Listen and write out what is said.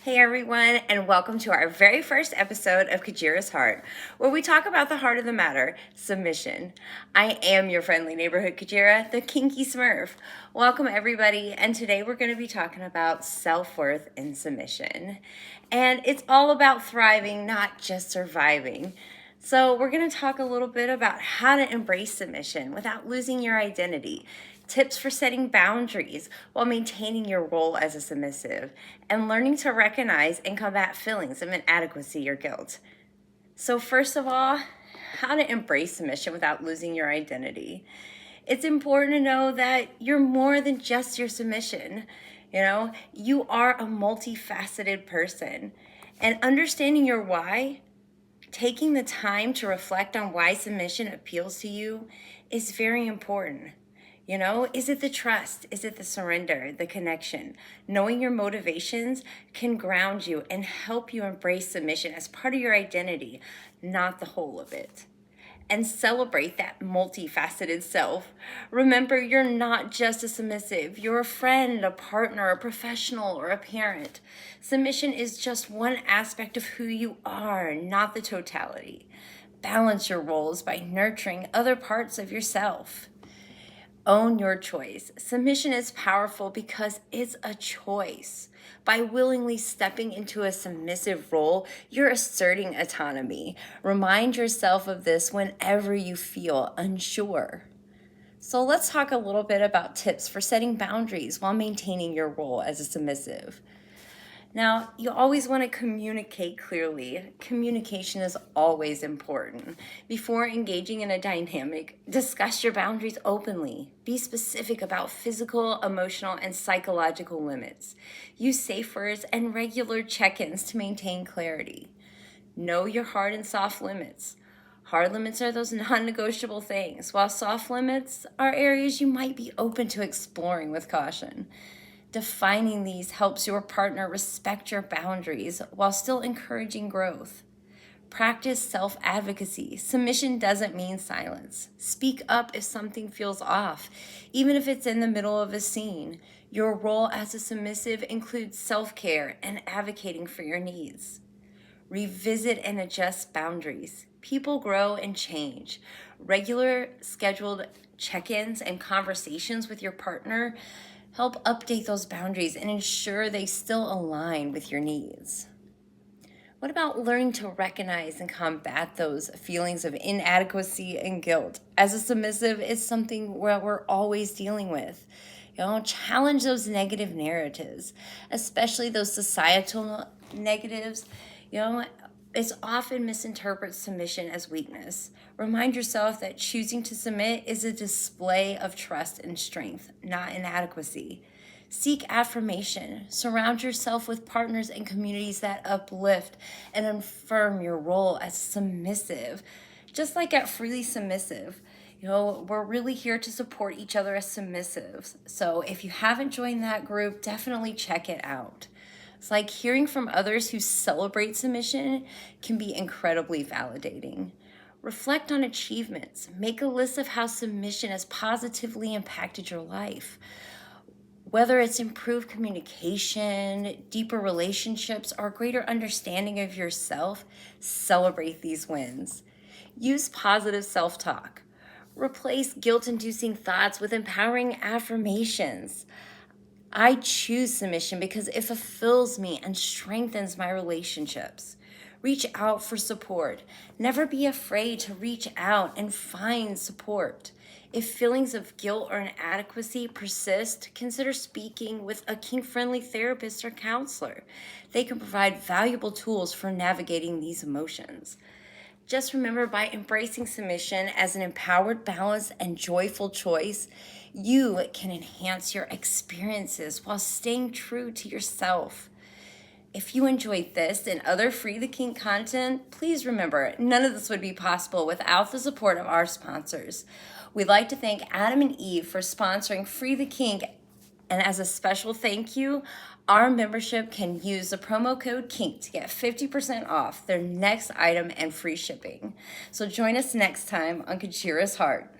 Hey everyone, and welcome to our very first episode of Kajira's Heart, where we talk about the heart of the matter, submission. I am your friendly neighborhood Kajira, the Kinky Smurf. Welcome everybody, and today we're going to be talking about self-worth and submission. And it's all about thriving, not just surviving. So we're going to talk a little bit about how to embrace submission without losing your identity, tips for setting boundaries while maintaining your role as a submissive, and learning to recognize and combat feelings of inadequacy or guilt. So first of all, how to embrace submission without losing your identity. It's important to know that you're more than just your submission. You are a multifaceted person, and understanding your why, taking the time to reflect on why submission appeals to you is very important. Is it the trust? Is it the surrender, the connection? Knowing your motivations can ground you and help you embrace submission as part of your identity, not the whole of it. And celebrate that multifaceted self. Remember, you're not just a submissive. You're a friend, a partner, a professional, or a parent. Submission is just one aspect of who you are, not the totality. Balance your roles by nurturing other parts of yourself. Own your choice. Submission is powerful because it's a choice. By willingly stepping into a submissive role, you're asserting autonomy. Remind yourself of this whenever you feel unsure. So let's talk a little bit about tips for setting boundaries while maintaining your role as a submissive. Now, you always want to communicate clearly. Communication is always important. Before engaging in a dynamic, discuss your boundaries openly. Be specific about physical, emotional, and psychological limits. Use safe words and regular check-ins to maintain clarity. Know your hard and soft limits. Hard limits are those non-negotiable things, while soft limits are areas you might be open to exploring with caution. Defining these helps your partner respect your boundaries while still encouraging growth. Practice self-advocacy. Submission doesn't mean silence. Speak up if something feels off, even if it's in the middle of a scene. Your role as a submissive includes self-care and advocating for your needs. Revisit and adjust boundaries. People grow and change. Regular scheduled check-ins and conversations with your partner help update those boundaries and ensure they still align with your needs. What about learning to recognize and combat those feelings of inadequacy and guilt? As a submissive, it's something where we're always dealing with. Challenge those negative narratives, especially those societal negatives. It's often misinterprets submission as weakness. Remind yourself that choosing to submit is a display of trust and strength, not inadequacy. Seek affirmation. Surround yourself with partners and communities that uplift and affirm your role as submissive. Just like at Freely Submissive, we're really here to support each other as submissives. So if you haven't joined that group, definitely check it out. It's like hearing from others who celebrate submission can be incredibly validating. Reflect on achievements. Make a list of how submission has positively impacted your life. Whether it's improved communication, deeper relationships, or greater understanding of yourself, celebrate these wins. Use positive self-talk. Replace guilt-inducing thoughts with empowering affirmations. I choose submission because it fulfills me and strengthens my relationships. Reach out for support. Never be afraid to reach out and find support. If feelings of guilt or inadequacy persist, consider speaking with a kink-friendly therapist or counselor. They can provide valuable tools for navigating these emotions. Just remember, by embracing submission as an empowered, balanced, and joyful choice, you can enhance your experiences while staying true to yourself. If you enjoyed this and other Free the Kink content, please remember, none of this would be possible without the support of our sponsors. We'd like to thank Adam and Eve for sponsoring Free the Kink, and as a special thank you, our membership can use the promo code KINK to get 50% off their next item and free shipping. So join us next time on Kajira's Heart.